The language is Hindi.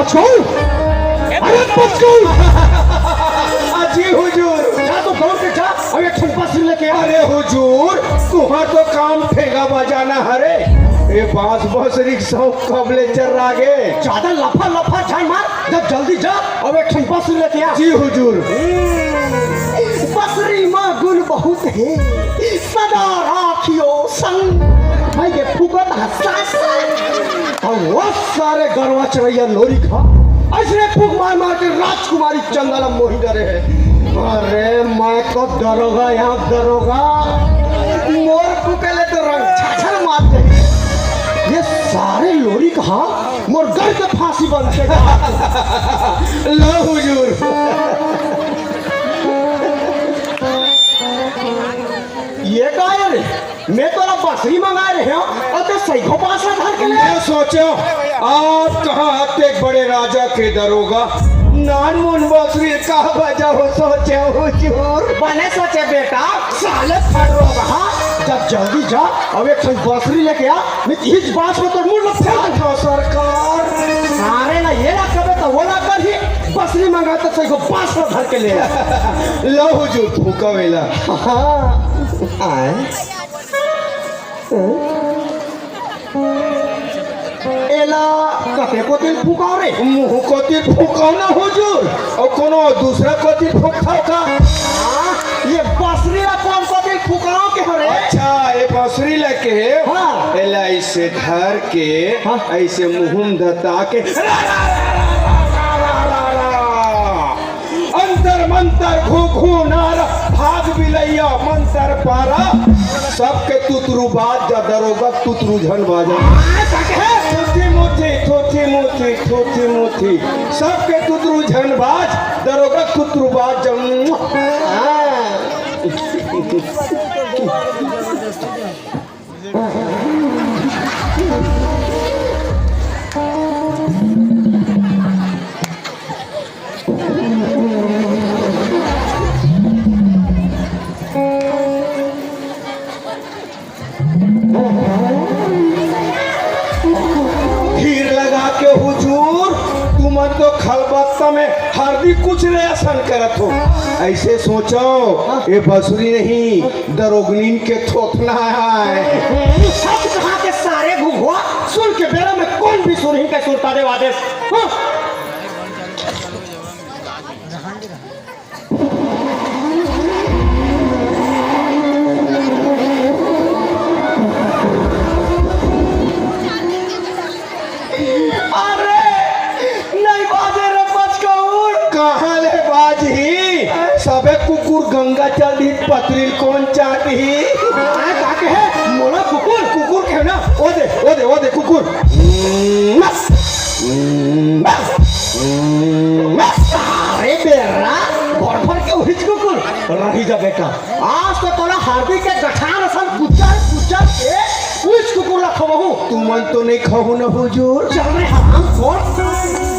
बचो अरे बचो जी हुजूर जा तो दौड़ के जा और एक ठुमका सिर लेके आ। अरे हुजूर तुम्हारा तो काम ठेगा बजाना हरे ये बांस बसरी शौक कबले चल रागे ज्यादा लफा लफा जान मार जब जल्दी जा और एक ठुमका सिर लेके आ। जी हुजूर बसरी माँ गुण बहुत है सदा राखियो संग मैं ये फुकत हंसा और वो सारे गरवा चढ़ैया लोरी खा ऐसे फूक मार मार के राजकुमारी चंदन मोही डरे है। अरे मैं कब डरोगा यहाँ डरोगा मोर फुकेले तो रंग छाछर मार दे ये सारे लोरी कहा मोर घर के फांसी बन के लो हुजूर ये गाय रे मैं तो ना बसरी मंगा रहे हो और तो सही को पास धर के ले मैं सोचो आप कहाँ आते बड़े राजा के दरोगा नान मुन बसरी का बजा हो सोचे हुजूर बने सोचे बेटा साले फड़ो रहा जब जल्दी जा अब एक बसरी लेके आ मैं इस बात में तो मुंह लग तो सरकार सारे ना ये ना कबे तो वो ना कर ही बसरी मंगा तो सही को पास में धर के ले लो हुजूर फूका वेला एला कते को तिल फुकाओ रे मुंह को तीर फूकाओ ना हुजूर और कोनो दूसरा को तीर फूकाओ का ये बसरी ना कौन को तिल फुकाओ के हरे अच्छा ये बसरी लेके हाँ। एला ऐसे धर के हाँ। ऐसे मुंह धता के अंतर मंतर घू घू नार भाग बिलैया मंतर पारा सबके तुतरू बाज जा दरोगा तुतरू झन बाजा थोथी मोथी थोथी मोथी थोथी मोथी सबके तुतरू झन बाज दरोगा तुतरू बाज जम तो खलबत्ता में हरदी कुछ रेसन करत हो ऐसे सोचो ये बसुरी नहीं दरोगनीन के थोथना है सब कहाँ के सारे घुघुआ सुन के बेरा में कौन भी सुन ही के सुनता दे आदेश सबे कुकुर गंगा चल दी पतरी कौन चाहती है मोला कुकुर कुकुर के ना ओ दे कुकुर अरे बेरा भर के उहिच कुकुर रही जा बेटा आज तो तोला हार्दिक के गठान असल कुचल के उहिच कुकुर ला खबहू तुमन तो नहीं खबू ना हुजूर चल रे हराम खोर